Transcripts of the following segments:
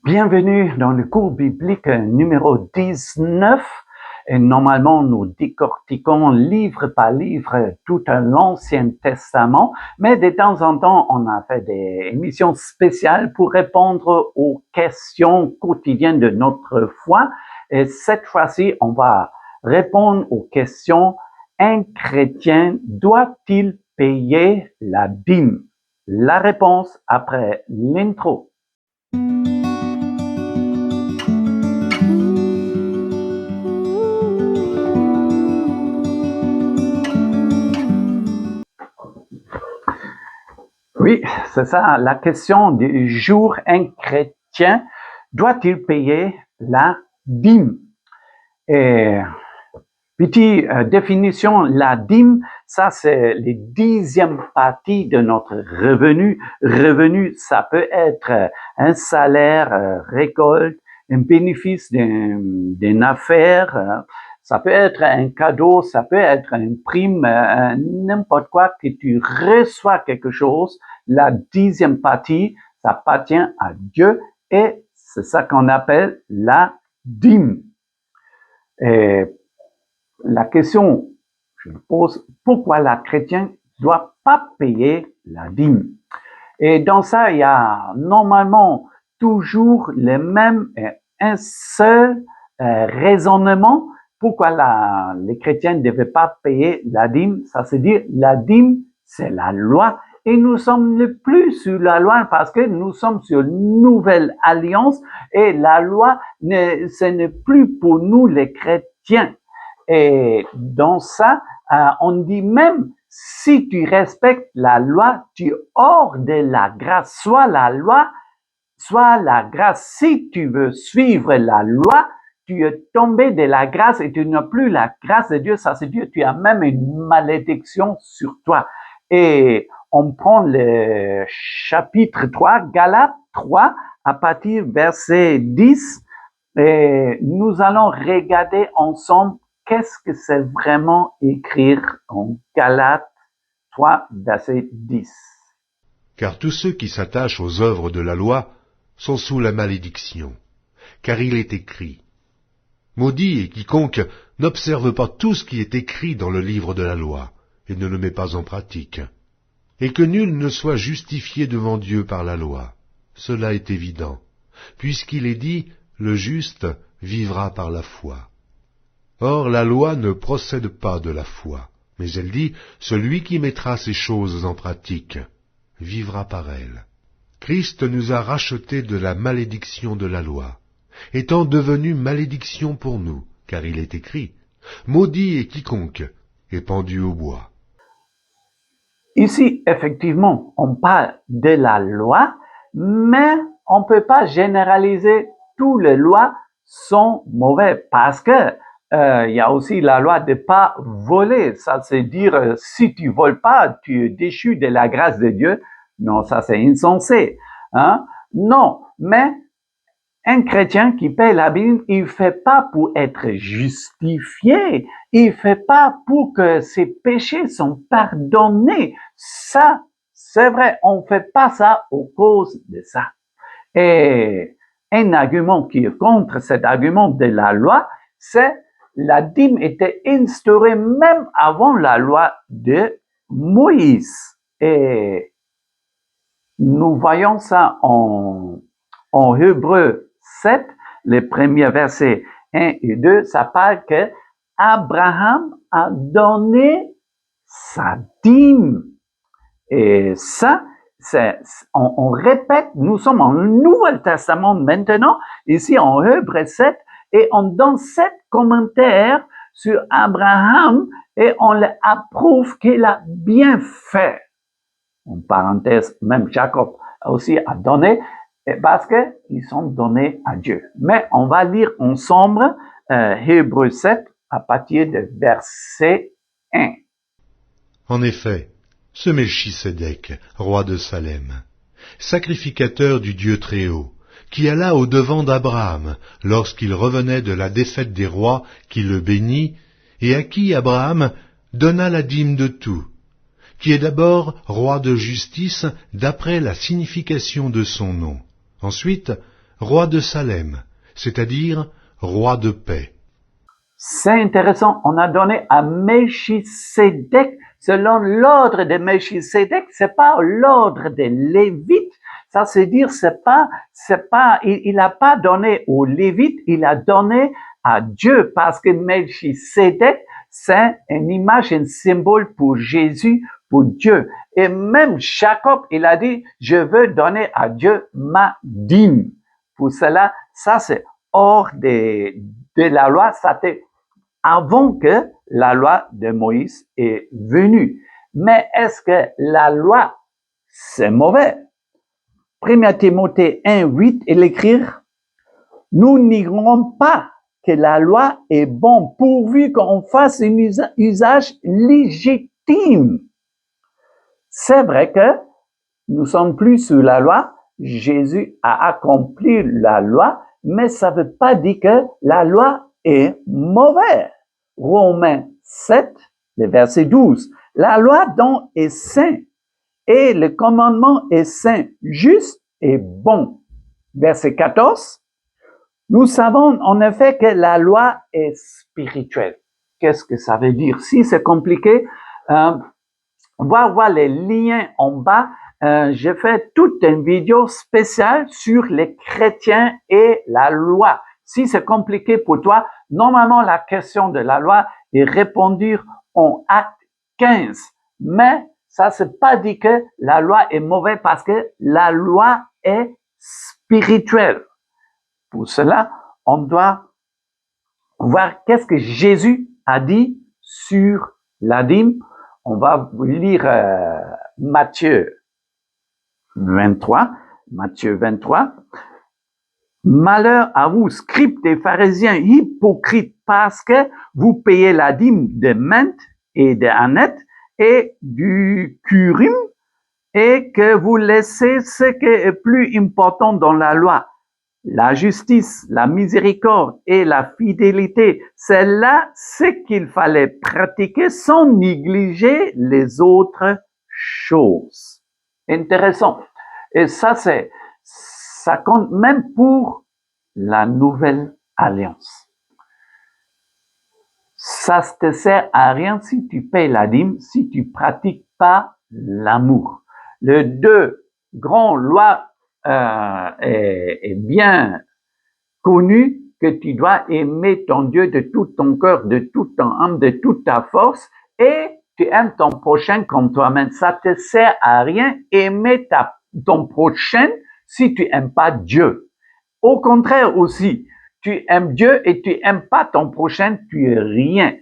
Bienvenue dans le cours biblique numéro 19. Et normalement, nous décortiquons livre par livre tout l'Ancien Testament, mais de temps en temps, on a fait des émissions spéciales pour répondre aux questions quotidiennes de notre foi. Et cette fois-ci, on va répondre aux questions: un chrétien doit-il payer la dîme? La réponse après l'intro. Oui, c'est ça, la question du jour: un chrétien doit-il payer la dîme? Et petite définition, la dîme, ça c'est les 10e partie de notre revenu. Revenu, ça peut être un salaire, récolte, un bénéfice d'une affaire, ça peut être un cadeau, ça peut être une prime, n'importe quoi que tu reçois quelque chose. La 10e partie, ça appartient à Dieu et c'est ça qu'on appelle la dîme. Et la question, je me pose, pourquoi la chrétienne ne doit pas payer la dîme? Et dans ça, il y a normalement toujours un seul raisonnement pourquoi les chrétiens ne devaient pas payer la dîme. Ça veut dire, la dîme, c'est la loi. Et nous sommes ne plus sur la loi parce que nous sommes sur une nouvelle alliance et la loi, ce n'est plus pour nous les chrétiens. Et dans ça, on dit même, si tu respectes la loi, tu es hors de la grâce. Soit la loi, soit la grâce. Si tu veux suivre la loi, tu es tombé de la grâce et tu n'as plus la grâce de Dieu. Ça, c'est Dieu. Tu as même une malédiction sur toi. Et on prend le chapitre 3, Galates 3, à partir verset 10. Et nous allons regarder ensemble qu'est-ce que c'est vraiment écrire en Galates 3, verset 10. Car tous ceux qui s'attachent aux œuvres de la loi sont sous la malédiction. Car il est écrit: Maudit est quiconque n'observe pas tout ce qui est écrit dans le livre de la loi, et ne le met pas en pratique. Et que nul ne soit justifié devant Dieu par la loi. Cela est évident, puisqu'il est dit: le juste vivra par la foi. Or la loi ne procède pas de la foi, mais elle dit: celui qui mettra ces choses en pratique vivra par elles. Christ nous a rachetés de la malédiction de la loi, étant devenu malédiction pour nous, car il est écrit: Maudit est quiconque est pendu au bois. Ici, effectivement, on parle de la loi, mais on ne peut pas généraliser toutes les lois sont mauvaises parce que il y a aussi la loi de pas voler. Ça, c'est dire, si tu voles pas, tu es déchu de la grâce de Dieu. Non, ça c'est insensé. Hein? Non, mais un chrétien qui paie la dîme, il fait pas pour être justifié. Il fait pas pour que ses péchés sont pardonnés. Ça, c'est vrai, on fait pas ça aux cause de ça. Et un argument qui est contre cet argument de la loi, c'est la dîme était instaurée même avant la loi de Moïse. Et nous voyons ça en Hébreux 7, les premiers versets 1 et 2, ça parle que Abraham a donné sa dîme. Et ça, on répète, nous sommes en Nouveau Testament maintenant, ici en Hébreux 7, et on donne 7 commentaires sur Abraham et on l'approuve qu'il a bien fait. En parenthèse, même Jacob aussi a donné, parce qu'ils sont donnés à Dieu. Mais on va lire ensemble Hébreux 7 à partir de verset 1. En effet, ce Melchisédek, roi de Salem, sacrificateur du Dieu Très-Haut, qui alla au-devant d'Abraham lorsqu'il revenait de la défaite des rois, qui le bénit, et à qui Abraham donna la dîme de tout, qui est d'abord roi de justice d'après la signification de son nom, ensuite roi de Salem, c'est-à-dire roi de paix. C'est intéressant, on a donné à Melchisédek, selon l'ordre de Melchisédek, c'est pas l'ordre des Lévites, ça c'est dire, il n'a pas donné aux Lévites, il a donné à Dieu, parce que Melchisédek, c'est une image, un symbole pour Jésus, pour Dieu. Et même Jacob, il a dit, je veux donner à Dieu ma dîme. Pour cela, ça c'est hors de la loi, ça c'était avant que la loi de Moïse est venue. Mais est-ce que la loi, c'est mauvais? 1 Timothée 1:8, il écrit, nous n'ignorons pas que la loi est bonne pourvu qu'on fasse un usage légitime. C'est vrai que nous sommes plus sous la loi, Jésus a accompli la loi, mais ça ne veut pas dire que la loi est mauvaise. Romains 7, le verset 12. La loi donc est sainte et le commandement est saint, juste et bon. Verset 14. Nous savons en effet que la loi est spirituelle. Qu'est-ce que ça veut dire? Si c'est compliqué, on va voir les liens en bas. J'ai fait toute une vidéo spéciale sur les chrétiens et la loi. Si c'est compliqué pour toi, normalement la question de la loi est répondue en acte 15. Mais ça c'est pas dit que la loi est mauvaise parce que la loi est spirituelle. Pour cela, on doit voir qu'est-ce que Jésus a dit sur la dîme. On va lire Matthieu 23. Malheur à vous, scribes et pharisiens hypocrites, parce que vous payez la dîme de menthe et de hannête et du curum, et que vous laissez ce qui est plus important dans la loi, la justice, la miséricorde et la fidélité. C'est là ce qu'il fallait pratiquer sans négliger les autres choses. Intéressant. Et ça compte même pour la nouvelle alliance. Ça te sert à rien si tu payes la dîme, si tu pratiques pas l'amour. Les deux grandes lois est bien connu que tu dois aimer ton Dieu de tout ton cœur, de toute ton âme, de toute ta force, et tu aimes ton prochain comme toi-même. Ça te sert à rien aimer ton prochain si tu aimes pas Dieu. Au contraire aussi, tu aimes Dieu et tu aimes pas ton prochain, tu es rien.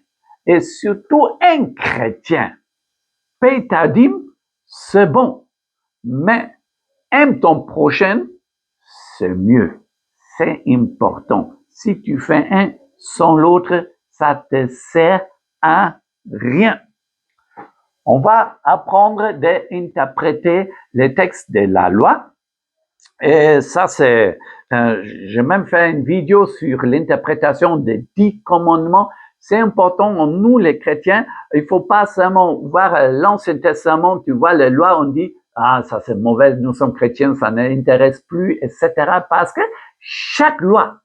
Et surtout un chrétien. Paye ta dîme, c'est bon, mais aime ton prochain, c'est mieux. C'est important. Si tu fais un sans l'autre, ça te sert à rien. On va apprendre d'interpréter les textes de la loi. Et ça, j'ai même fait une vidéo sur l'interprétation des 10 commandements. C'est important, nous les chrétiens, il faut pas seulement voir l'Ancien Testament, tu vois les lois, on dit, ah, ça c'est mauvais, nous sommes chrétiens, ça n'intéresse plus, etc. Parce que chaque loi,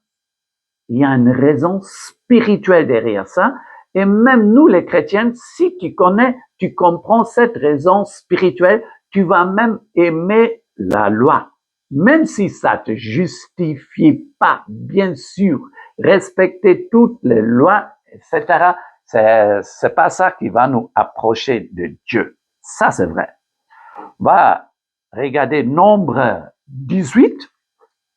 il y a une raison spirituelle derrière ça. Et même nous les chrétiens, si tu comprends cette raison spirituelle, tu vas même aimer la loi. Même si ça te justifie pas, bien sûr, respecter toutes les lois, etc. C'est pas ça qui va nous approcher de Dieu. Ça, c'est vrai. On va regarder Nombre 18,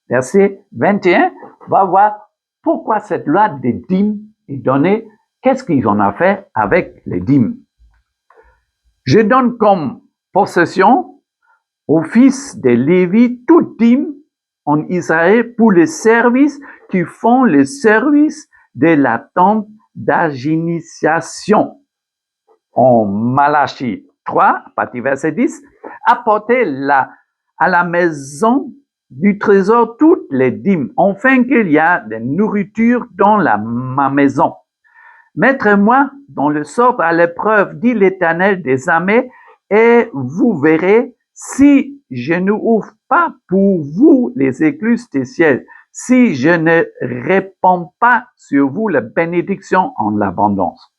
verset 21. On va voir pourquoi cette loi des dîmes est donnée. Qu'est-ce qu'ils en ont fait avec les dîmes? Je donne comme possession aux fils de Lévi toute dîme en Israël pour les services qui font le service de la tente d'initiation. En Malachie 3, à partir verset 10, apportez à la maison du trésor toutes les dîmes, afin qu'il y a de nourriture dans ma maison. Mettre-moi dans le sort à l'épreuve, dit l'Éternel des armées, et vous verrez si je ne ouvre pas pour vous les écluses des ciels, si je ne répands pas sur vous la bénédiction en l'abondance.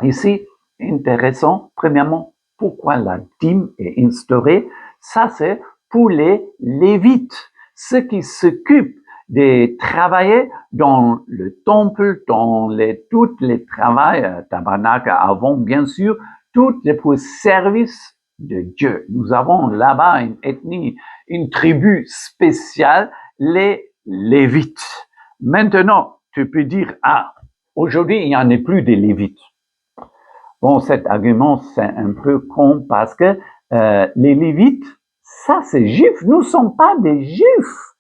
Ici, intéressant, premièrement, pourquoi la dîme est instaurée? Ça, c'est pour les Lévites, ceux qui s'occupent de travailler dans le temple, dans tous les travaux, tabernacle avant, bien sûr, tout les pour service de Dieu. Nous avons là-bas une ethnie, une tribu spéciale, les Lévites. Maintenant, tu peux dire, aujourd'hui, il n'y en a plus des Lévites. Bon, cet argument, c'est un peu con parce que les Lévites, ça c'est juif, nous ne sommes pas des juifs.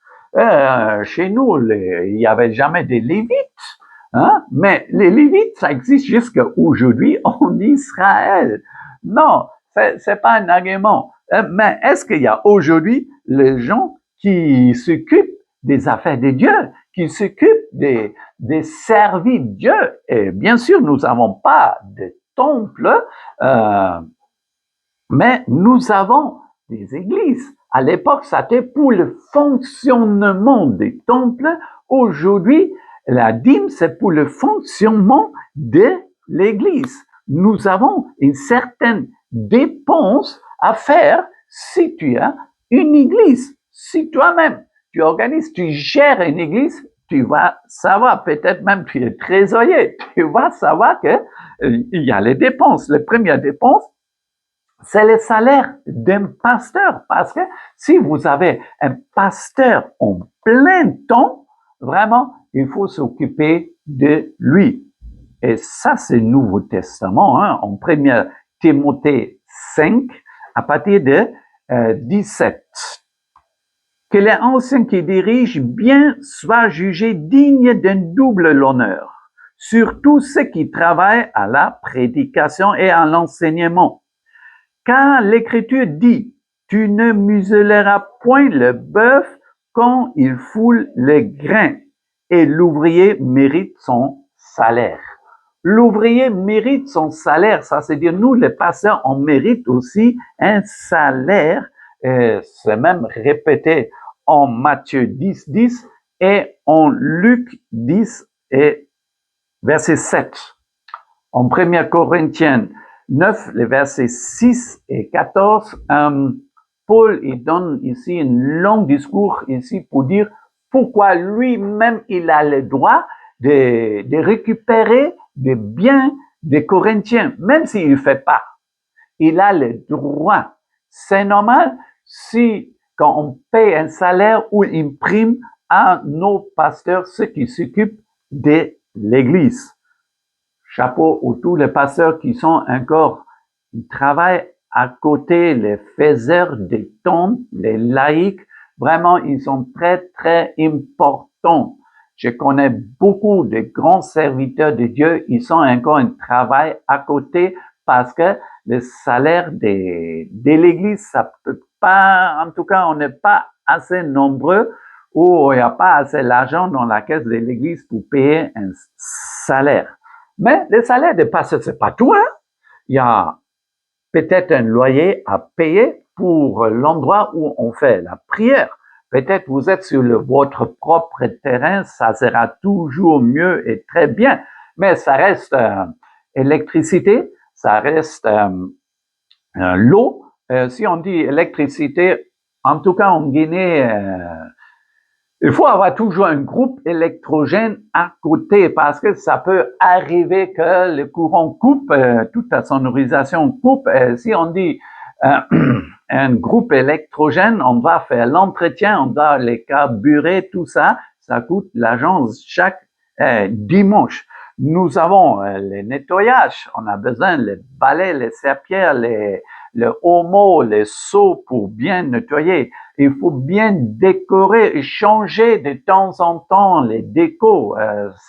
Chez nous, il n'y avait jamais des Lévites, hein? Mais les Lévites, ça existe jusqu'à aujourd'hui en Israël. Non, c'est pas un argument. Mais est-ce qu'il y a aujourd'hui les gens qui s'occupent des affaires de Dieu, qui s'occupent des services de Dieu? Et bien sûr, nous n'avons pas de temple, mais nous avons des églises. À l'époque, c'était pour le fonctionnement des temples. Aujourd'hui, la dîme, c'est pour le fonctionnement de l'église. Nous avons une certaine dépense à faire si tu as une église. Si toi-même, tu organises, tu gères une église, tu vas savoir, peut-être même tu es trésorier, tu vas savoir que il y a les dépenses. La première dépense, c'est le salaire d'un pasteur. Parce que si vous avez un pasteur en plein temps, vraiment, il faut s'occuper de lui. Et ça, c'est le Nouveau Testament, hein, en 1 Timothée 5, à partir de 17. Que les anciens qui dirigent bien soient jugés dignes d'un double honneur, surtout ceux qui travaillent à la prédication et à l'enseignement. Car l'Écriture dit, tu ne muselleras point le bœuf quand il foule le grain, et l'ouvrier mérite son salaire. L'ouvrier mérite son salaire, ça c'est dire nous les pasteurs, on mérite aussi un salaire. C'est même répété en Matthieu 10, 10 et en Luc 10 et verset 7. En 1 Corinthiens 9, les versets 6 et 14, Paul il donne ici un long discours ici pour dire pourquoi lui-même il a le droit de récupérer des biens des Corinthiens, même s'il ne fait pas. Il a le droit. C'est normal si, quand on paye un salaire ou une prime à nos pasteurs, ceux qui s'occupent de l'Église. Chapeau aux tous les pasteurs qui sont encore, ils travaillent à côté, les faiseurs des temples, les laïcs. Vraiment, ils sont très, très importants. Je connais beaucoup de grands serviteurs de Dieu. Ils sont encore un travail à côté parce que le salaire de l'église, ça peut pas, en tout cas, on n'est pas assez nombreux ou il n'y a pas assez d'argent dans la caisse de l'église pour payer un salaire. Mais le salaire de pasteur, c'est pas tout, hein. Il y a peut-être un loyer à payer pour l'endroit où on fait la prière. Peut-être vous êtes sur votre propre terrain, ça sera toujours mieux et très bien. Mais ça reste électricité, ça reste l'eau. Si on dit électricité, en tout cas en Guinée, il faut avoir toujours un groupe électrogène à côté parce que ça peut arriver que le courant coupe, toute la sonorisation coupe. Si on dit un groupe électrogène, on va faire l'entretien, on doit les carburer, tout ça, ça coûte l'argent chaque dimanche. Nous avons les nettoyages, on a besoin les balais, les serpillères, le homo, les seaux pour bien nettoyer. Il faut bien décorer et changer de temps en temps les décos.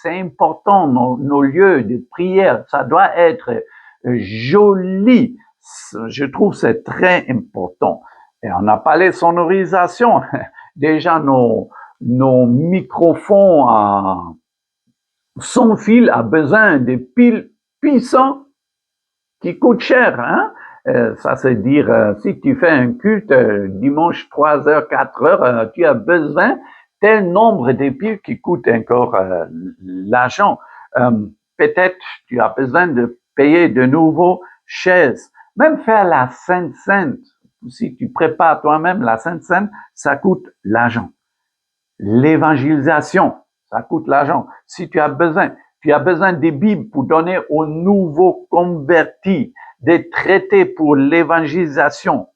C'est important, nos lieux de prière, ça doit être joli. Je trouve que c'est très important. Et on a parlé de sonorisation. Déjà, nos microphones sans fil a besoin de piles puissantes qui coûtent cher, hein? Ça c'est dire, si tu fais un culte dimanche 3 heures, 4 heures, tu as besoin tel nombre d'épis qui coûtent encore l'argent. Peut-être tu as besoin de payer de nouveaux chaises. Même faire la Sainte Sainte, si tu prépares toi-même la Sainte Sainte, ça coûte l'argent. L'évangélisation, ça coûte l'argent. Si tu as besoin des Bibles pour donner aux nouveaux convertis, des traités pour l'évangélisation.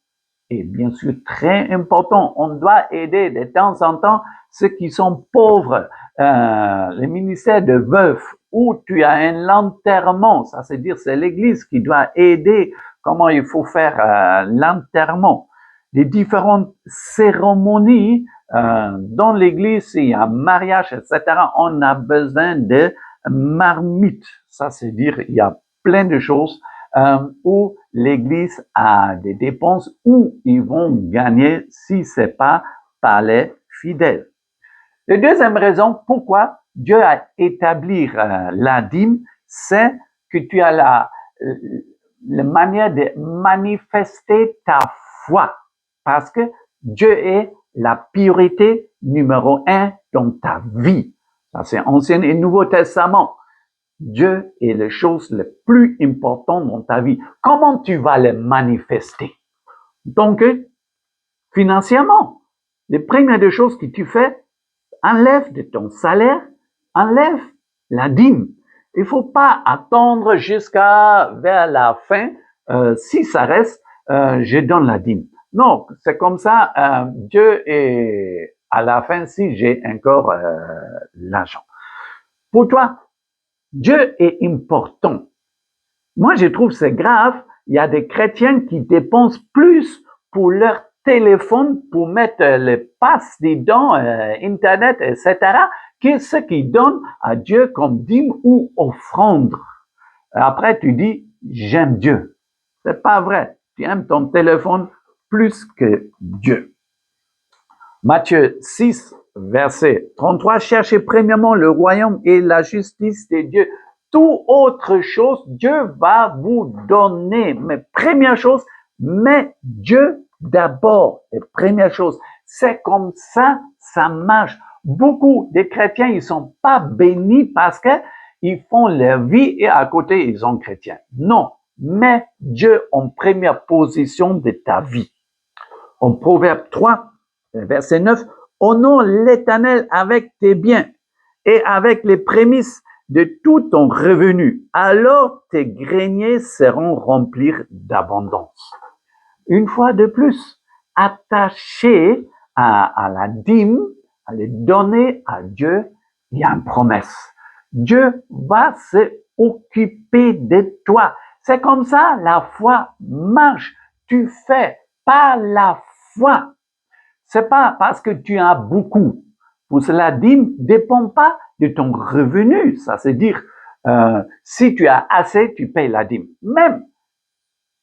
Et bien sûr, très important, on doit aider de temps en temps ceux qui sont pauvres, les ministères de veufs, où tu as un enterrement, ça c'est dire c'est l'Église qui doit aider comment il faut faire l'enterrement. Les différentes cérémonies dans l'Église, il y a un mariage, etc., on a besoin de marmites, ça c'est dire il y a plein de choses où l'Église a des dépenses où ils vont gagner si c'est pas par les fidèles. La deuxième raison pourquoi Dieu a établi la dîme, c'est que tu as la manière de manifester ta foi, parce que Dieu est la priorité numéro 1 dans ta vie. Ça c'est Ancien et Nouveau Testament. Dieu est la chose la plus importante dans ta vie. Comment tu vas le manifester? Donc, financièrement, les premières des choses que tu fais, enlève de ton salaire, enlève la dîme. Il faut pas attendre jusqu'à vers la fin. Si ça reste, je donne la dîme. Non, c'est comme ça. Dieu est à la fin si j'ai encore l'argent. Pour toi, Dieu est important. Moi, je trouve c'est grave. Il y a des chrétiens qui dépensent plus pour leur téléphone, pour mettre les passes dedans, Internet, etc., que ce qu'ils donnent à Dieu comme dîme ou offrande. Après, tu dis, j'aime Dieu. C'est pas vrai. Tu aimes ton téléphone plus que Dieu. Matthieu 6, verset 33, cherchez premièrement le royaume et la justice de Dieu. Toute autre chose, Dieu va vous donner. Mais première chose, mais Dieu d'abord. Et première chose, c'est comme ça, ça marche. Beaucoup de chrétiens, ils sont pas bénis parce que ils font leur vie et à côté, ils sont chrétiens. Non, mets Dieu en première position de ta vie. En Proverbe 3, verset 9, honore l'Éternel avec tes biens et avec les prémices de tout ton revenu. Alors tes greniers seront remplis d'abondance. Une fois de plus, attaché à la dîme, à les donner à Dieu, il y a une promesse. Dieu va se occuper de toi. C'est comme ça, la foi marche. Tu fais par la foi. C'est pas parce que tu as beaucoup. Pour cela, la dîme dépend pas de ton revenu. Ça, c'est dire, si tu as assez, tu payes la dîme. Même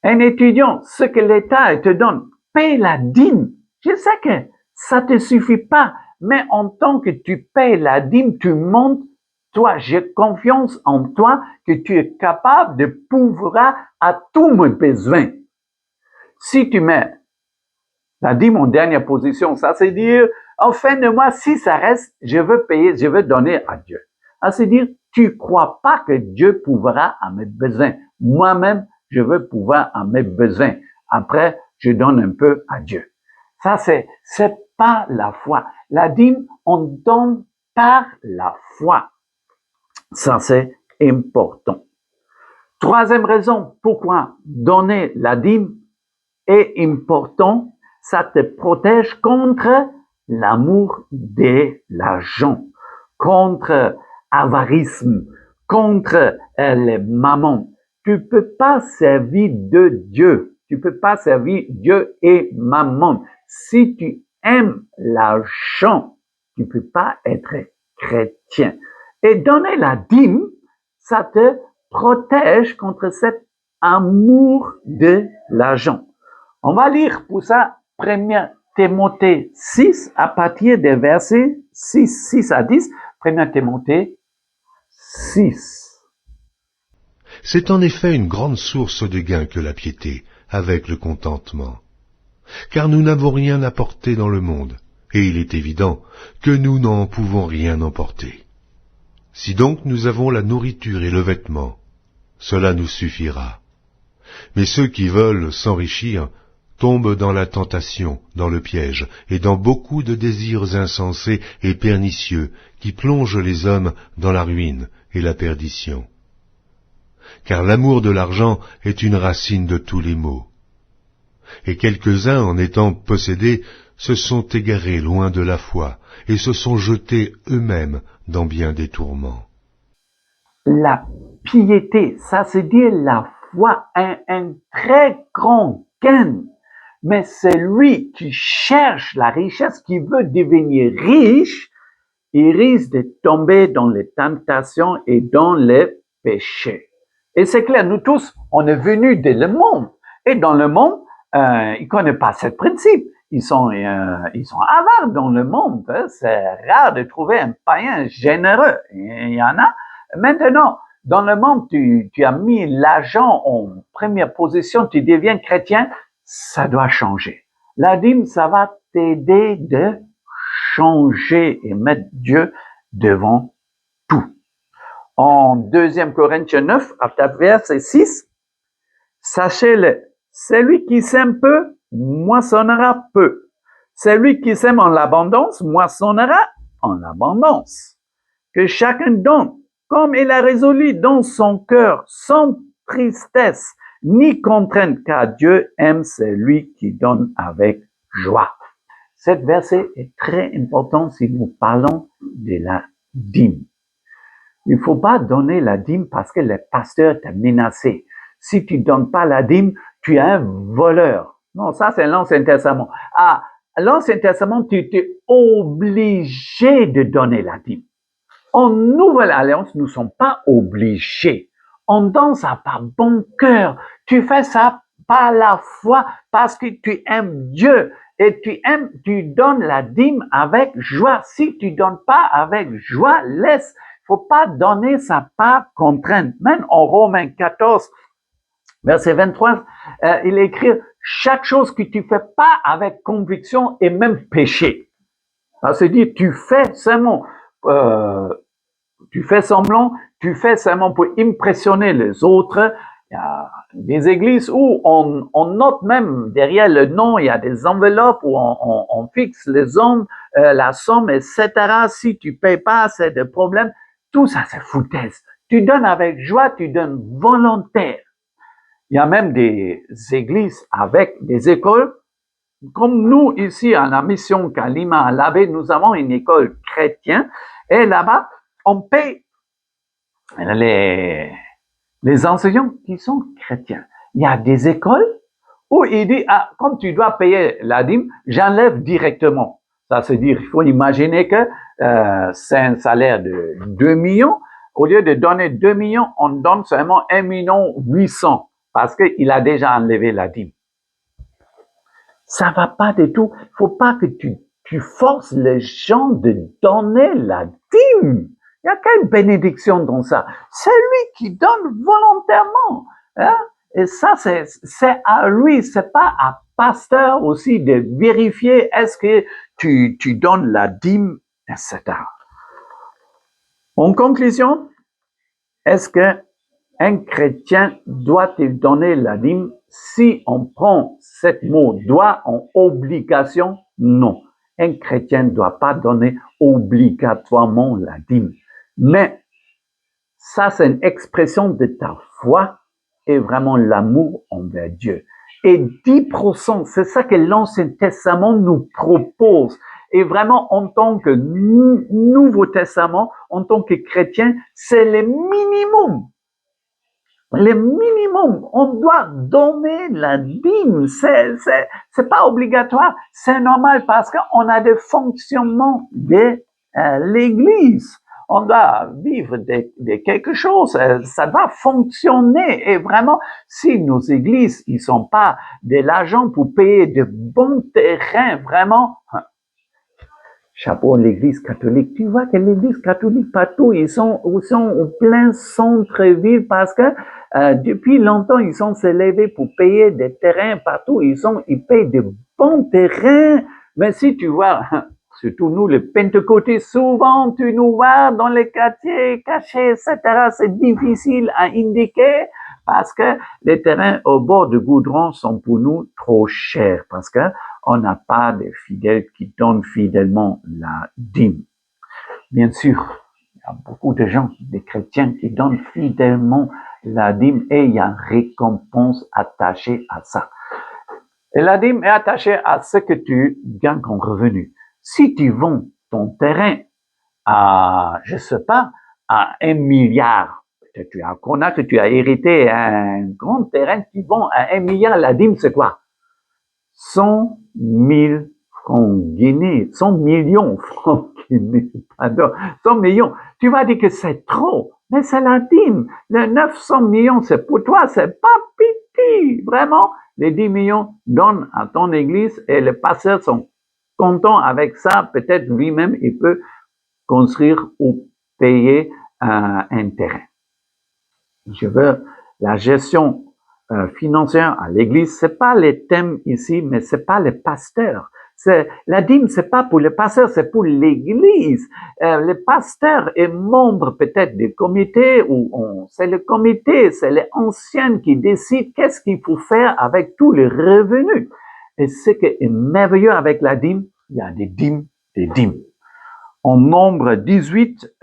un étudiant, ce que l'État te donne, paye la dîme. Je sais que ça te suffit pas, mais en tant que tu payes la dîme, tu montres, toi, j'ai confiance en toi que tu es capable de pourvoir à tous mes besoins. Si tu mets la dîme en dernière position, ça c'est dire, en fin de mois, si ça reste, je veux payer, je veux donner à Dieu. Ça c'est dire, tu crois pas que Dieu pourra à mes besoins. Moi-même, je veux pouvoir à mes besoins. Après, je donne un peu à Dieu. Ça c'est pas la foi. La dîme, on donne par la foi. Ça c'est important. Troisième raison pourquoi donner la dîme est important, ça te protège contre l'amour de l'argent, contre avarisme, contre les mammons. Tu peux pas servir de Dieu. Tu peux pas servir Dieu et mammon. Si tu aimes l'argent, tu peux pas être chrétien. Et donner la dîme, ça te protège contre cet amour de l'argent. On va lire pour ça 1 Timothée 6 à partir des versets 6 à 10. 1 Timothée 6. C'est en effet une grande source de gain que la piété, avec le contentement. Car nous n'avons rien apporté dans le monde, et il est évident que nous n'en pouvons rien emporter. Si donc nous avons la nourriture et le vêtement, cela nous suffira. Mais ceux qui veulent s'enrichir tombent dans la tentation, dans le piège, et dans beaucoup de désirs insensés et pernicieux qui plongent les hommes dans la ruine et la perdition. Car l'amour de l'argent est une racine de tous les maux. Et quelques-uns, en étant possédés, se sont égarés loin de la foi, et se sont jetés eux-mêmes dans bien des tourments. La piété, ça se dit la foi, un très grand gain. Mais celui qui cherche la richesse, qui veut devenir riche, il risque de tomber dans les tentations et dans les péchés. Et c'est clair, nous tous, on est venus de le monde. Et dans le monde, ils ne connaissent pas ce principe. Ils sont avares dans le monde. Hein. C'est rare de trouver un païen généreux. Il y en a. Maintenant, dans le monde, tu as mis l'argent en première position, tu deviens chrétien, ça doit changer. La dîme, ça va t'aider de changer et mettre Dieu devant tout. En 2 Corinthiens 9, à verset 6, sachez-le, celui qui sème peu, moissonnera peu. Celui qui sème en l'abondance, moissonnera en abondance. Que chacun donne, comme il a résolu dans son cœur, sans tristesse, ni contrainte, car Dieu aime celui qui donne avec joie. Cet verset est très important si nous parlons de la dîme. Il ne faut pas donner la dîme parce que le pasteur t'a menacé. Si tu ne donnes pas la dîme, tu es un voleur. Non, ça c'est l'Ancien Testament. Ah, l'Ancien Testament, tu étais obligé de donner la dîme. En Nouvelle Alliance, nous ne sommes pas obligés. On donne ça par bon cœur. Tu fais ça par la foi parce que tu aimes Dieu et tu donnes la dîme avec joie. Si tu donnes pas avec joie, laisse. Faut pas donner ça par contrainte. Même en Romains 14, verset 23, il écrit chaque chose que tu fais pas avec conviction est même péché. C'est-à-dire tu fais seulement tu fais seulement pour impressionner les autres. Il y a des églises où on note même derrière le nom, il y a des enveloppes où on fixe les hommes, la somme, etc. Si tu payes pas, c'est des problèmes. Tout ça, c'est foutaise. Tu donnes avec joie, tu donnes volontaire. Il y a même des églises avec des écoles. Comme nous, ici, à la mission Kalima à l'Abbé, nous avons une école chrétienne. Et là-bas, on paye les enseignants qui sont chrétiens. Il y a des écoles où il dit, ah, comme tu dois payer la dîme, j'enlève directement. Ça veut dire, il faut imaginer que c'est un salaire de 2 millions. Au lieu de donner 2 millions, on donne seulement 1 800 parce qu'il a déjà enlevé la dîme. Ça va pas du tout. Il faut pas que tu forces les gens de donner la dîme. Il y a quelle bénédiction dans ça? C'est lui qui donne volontairement. Hein? Et ça, c'est à lui, c'est pas à pasteur aussi de vérifier est-ce que tu donnes la dîme, etc. En conclusion, est-ce que un chrétien doit-il donner la dîme? Si on prend ce mot doit en obligation, non. Un chrétien ne doit pas donner obligatoirement la dîme. Mais ça, c'est une expression de ta foi et vraiment l'amour envers Dieu. Et 10%, c'est ça que l'Ancien Testament nous propose. Et vraiment, en tant que Nouveau Testament, en tant que chrétien, c'est le minimum. Le minimum, on doit donner la dîme. C'est pas obligatoire, c'est normal parce qu'on a des fonctionnements de l'Église. On doit vivre de quelque chose, ça doit fonctionner. Et vraiment, si nos églises, ils sont pas de l'argent pour payer de bons terrains, vraiment, chapeau l'Église catholique. Tu vois que l'Église catholique, partout, ils sont au plein centre-ville parce que depuis longtemps, ils sont s'élevés pour payer des terrains partout. Ils payent de bons terrains. Mais si tu vois, surtout nous, les Pentecôtés, souvent, tu nous vois dans les quartiers cachés, etc. C'est difficile à indiquer parce que les terrains au bord du goudron sont pour nous trop chers parce que on n'a pas de fidèles qui donnent fidèlement la dîme. Bien sûr, il y a beaucoup de gens, des chrétiens, qui donnent fidèlement la dîme et il y a une récompense attachée à ça. Et la dîme est attachée à ce que tu gagnes comme revenu. Si tu vends ton terrain à, je sais pas, à 1 milliard, peut-être tu as que tu as hérité un grand terrain, tu vends à 1 milliard, la dîme c'est quoi? 100 000 francs guinéens, 100 millions francs guinéens, pardon, 100 millions. Tu vas dire que c'est trop, mais c'est la dîme. Les 900 millions, c'est pour toi, c'est pas petit. Vraiment, les 10 millions donnent à ton église et les pasteurs sont contents avec ça. Peut-être lui-même, il peut construire ou payer un terrain. Je veux la gestion financière à l'église, c'est pas les thèmes ici, mais c'est pas les pasteurs. La dîme, c'est pas pour les pasteurs, c'est pour l'église. Les pasteurs et membres peut-être des comités ou c'est le comité, c'est les anciens qui décident qu'est-ce qu'il faut faire avec tous les revenus. Et ce qui est merveilleux avec la dîme, il y a des dîmes, des dîmes. En Nombre 18,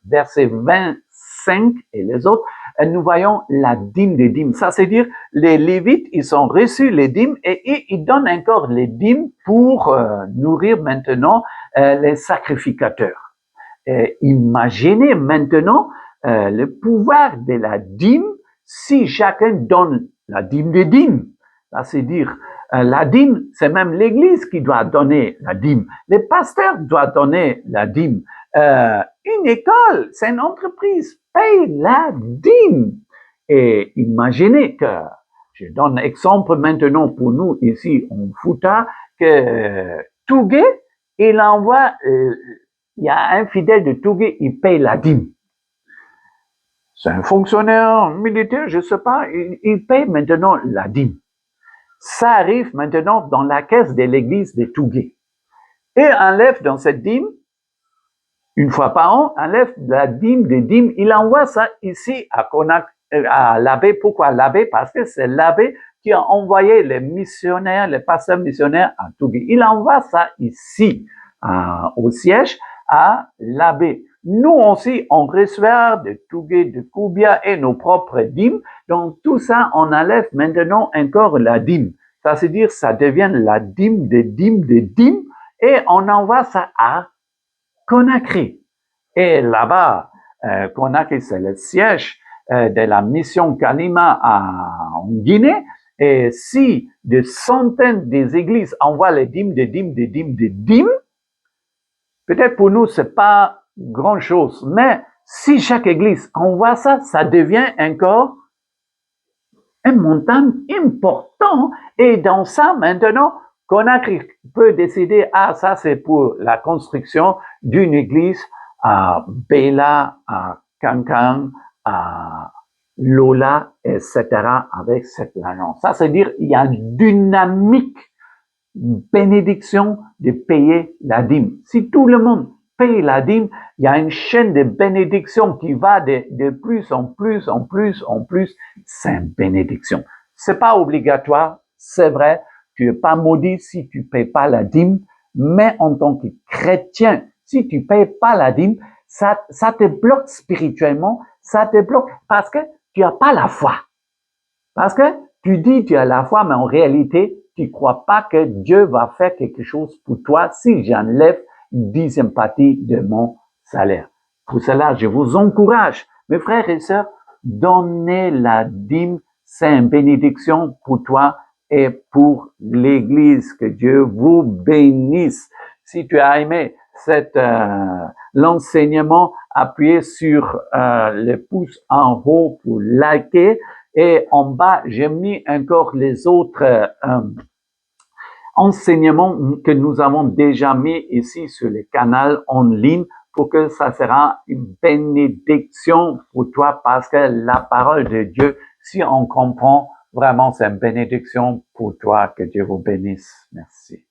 verset 25 et les autres, nous voyons la dîme des dîmes. Ça, c'est dire, les Lévites, ils ont reçu les dîmes et ils donnent encore les dîmes pour nourrir maintenant les sacrificateurs. Imaginez maintenant le pouvoir de la dîme si chacun donne la dîme des dîmes. Ça, c'est dire, la dîme, c'est même l'Église qui doit donner la dîme. Les pasteurs doivent donner la dîme. Une école, c'est une entreprise, paye la dîme. Et imaginez que, je donne un exemple maintenant pour nous ici en Fouta, que Tougué, il envoie, il y a un fidèle de Tougué, il paye la dîme. C'est un fonctionnaire militaire, je sais pas, il paye maintenant la dîme. Ça arrive maintenant dans la caisse de l'église de Tougué. Et enlève dans cette dîme, une fois par an, enlève la dîme des dîmes. Il envoie ça ici à l'abbé. Pourquoi l'abbé? Parce que c'est l'abbé qui a envoyé les missionnaires, les pasteurs missionnaires à Tougué. Il envoie ça ici, au siège, à l'abbé. Nous aussi, on reçoit de Tougué, de Koubia et nos propres dîmes. Donc, tout ça, on enlève maintenant encore la dîme. Ça veut dire, ça devient la dîme des dîmes des dîmes et on envoie ça à Conakry. Et là-bas, Conakry, c'est le siège de la mission Kalima en Guinée. Et si des centaines des églises envoient les dîmes, des dîmes, des dîmes, des dîmes, peut-être pour nous, c'est pas grand-chose. Mais si chaque église envoie ça, ça devient encore un montant important. Et dans ça, maintenant, Conakry peut décider, ça c'est pour la construction d'une église à Bela, à Kankan, à Lola, etc. avec cette agence. Ça, c'est dire, il y a une dynamique bénédiction de payer la dîme. Si tout le monde paye la dîme, il y a une chaîne de bénédiction qui va de plus en plus, en plus, en plus. C'est une bénédiction. C'est pas obligatoire, c'est vrai. Tu es pas maudit si tu payes pas la dîme, mais en tant que chrétien, si tu payes pas la dîme, ça te bloque spirituellement, ça te bloque parce que tu as pas la foi. Parce que tu dis tu as la foi, mais en réalité, tu crois pas que Dieu va faire quelque chose pour toi si j'enlève une 10e partie de mon salaire. Pour cela, je vous encourage, mes frères et sœurs, donnez la dîme, c'est une bénédiction pour toi et pour l'Église. Que Dieu vous bénisse. Si tu as aimé l'enseignement, appuyez sur le pouce en haut pour liker. Et en bas, j'ai mis encore les autres enseignements que nous avons déjà mis ici sur le canal en ligne pour que ça sera une bénédiction pour toi parce que la parole de Dieu, si on comprend vraiment, c'est une bénédiction pour toi. Que Dieu vous bénisse. Merci.